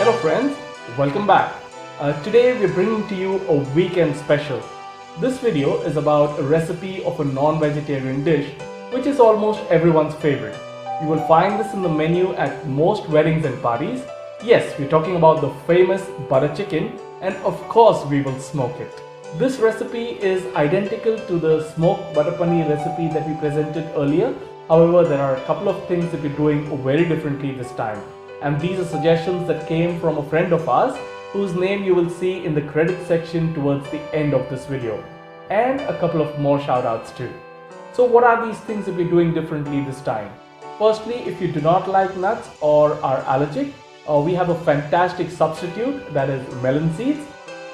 Hello friends, welcome back. Today we're bringing to you a weekend special. This video is about a recipe of a non-vegetarian dish which is almost everyone's favorite. You will find this in the menu at most weddings and parties. Yes, we're talking about the famous butter chicken, and of course we will smoke it. This recipe is identical to the smoked butter paneer recipe that we presented earlier. However, there are a couple of things that we're doing very differently this time. And these are suggestions that came from a friend of ours whose name you will see in the credit section towards the end of this video. And a couple of more shout outs too. So what are these things that we're doing differently this time? Firstly, if you do not like nuts or are allergic, we have a fantastic substitute, that is melon seeds.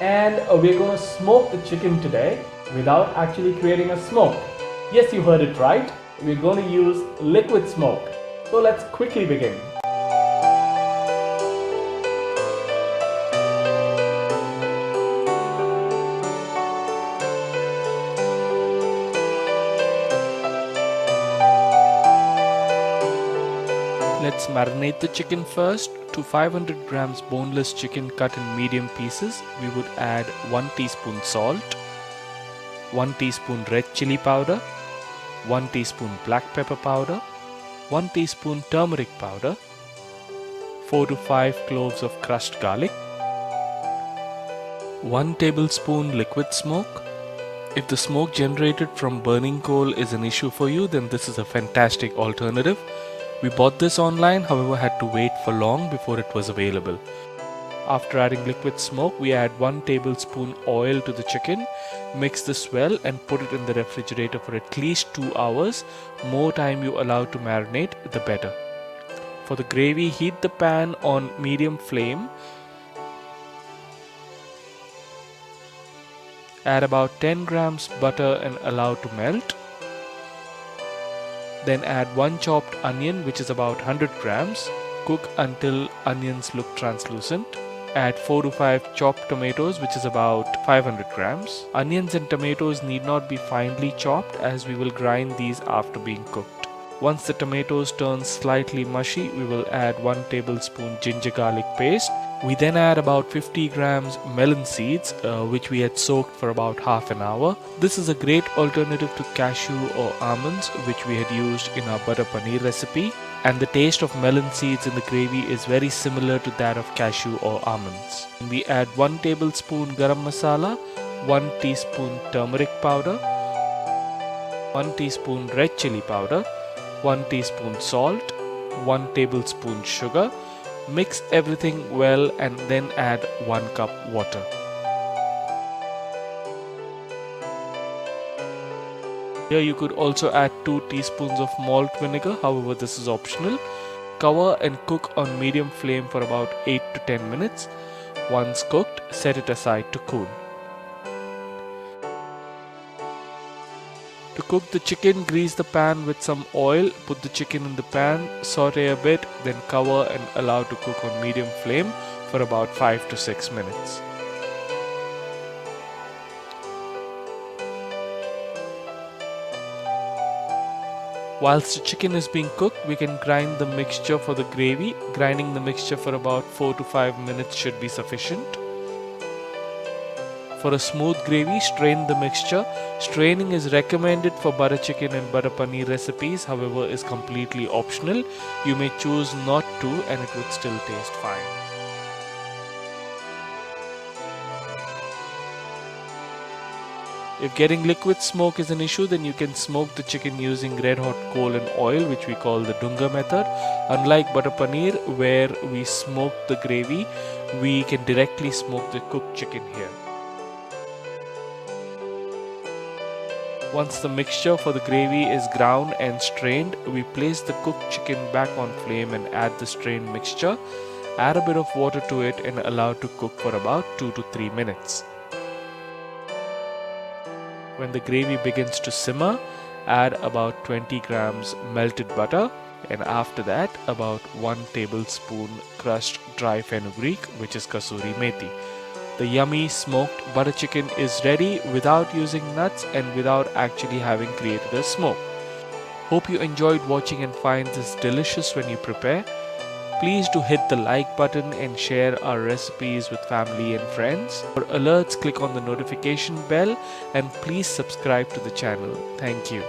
And we're going to smoke the chicken today without actually creating a smoke. Yes, you heard it right. We're going to use liquid smoke. So let's quickly begin. Let's marinate the chicken first. To 500 grams boneless chicken cut in medium pieces, we would add 1 teaspoon salt, 1 teaspoon red chili powder, 1 teaspoon black pepper powder, 1 teaspoon turmeric powder, 4 to 5 cloves of crushed garlic, 1 tablespoon liquid smoke. If the smoke generated from burning coal is an issue for you, then this is a fantastic alternative. We bought this online, however had to wait for long before it was available. After adding liquid smoke, we add 1 tablespoon oil to the chicken, mix this well and put it in the refrigerator for at least 2 hours. More time you allow to marinate, the better. For the gravy, heat the pan on medium flame. Add about 10 grams butter and allow to melt. Then add 1 chopped onion, which is about 100 grams. Cook until onions look translucent. Add 4 to 5 chopped tomatoes, which is about 500 grams. Onions and tomatoes need not be finely chopped as we will grind these after being cooked. Once the tomatoes turn slightly mushy, we will add 1 tablespoon ginger garlic paste. We then add about 50 grams melon seeds, which we had soaked for about half an hour. This is a great alternative to cashew or almonds, which we had used in our butter paneer recipe. And the taste of melon seeds in the gravy is very similar to that of cashew or almonds. We add 1 tablespoon garam masala, 1 teaspoon turmeric powder, 1 teaspoon red chili powder, 1 teaspoon salt, 1 tablespoon sugar. Mix everything well and then add 1 cup water. Here you could also add 2 teaspoons of malt vinegar, however this is optional. Cover and cook on medium flame for about 8 to 10 minutes. Once cooked, set it aside to cool. To cook the chicken, grease the pan with some oil, put the chicken in the pan, saute a bit, then cover and allow to cook on medium flame for about 5 to 6 minutes. Whilst the chicken is being cooked, we can grind the mixture for the gravy. Grinding the mixture for about 4 to 5 minutes should be sufficient. For a smooth gravy, strain the mixture. Straining is recommended for butter chicken and butter paneer recipes, however is completely optional. You may choose not to and it would still taste fine. If getting liquid smoke is an issue, then you can smoke the chicken using red hot coal and oil, which we call the Dunga method. Unlike butter paneer, where we smoke the gravy, we can directly smoke the cooked chicken here. Once the mixture for the gravy is ground and strained, we place the cooked chicken back on flame and add the strained mixture. Add a bit of water to it and allow to cook for about 2 to 3 minutes. When the gravy begins to simmer, add about 20 grams melted butter, and after that about 1 tablespoon crushed dry fenugreek, which is kasuri methi. The yummy smoked butter chicken is ready without using nuts and without actually having created a smoke. Hope you enjoyed watching and find this delicious when you prepare. Please do hit the like button and share our recipes with family and friends. For alerts, click on the notification bell and please subscribe to the channel. Thank you.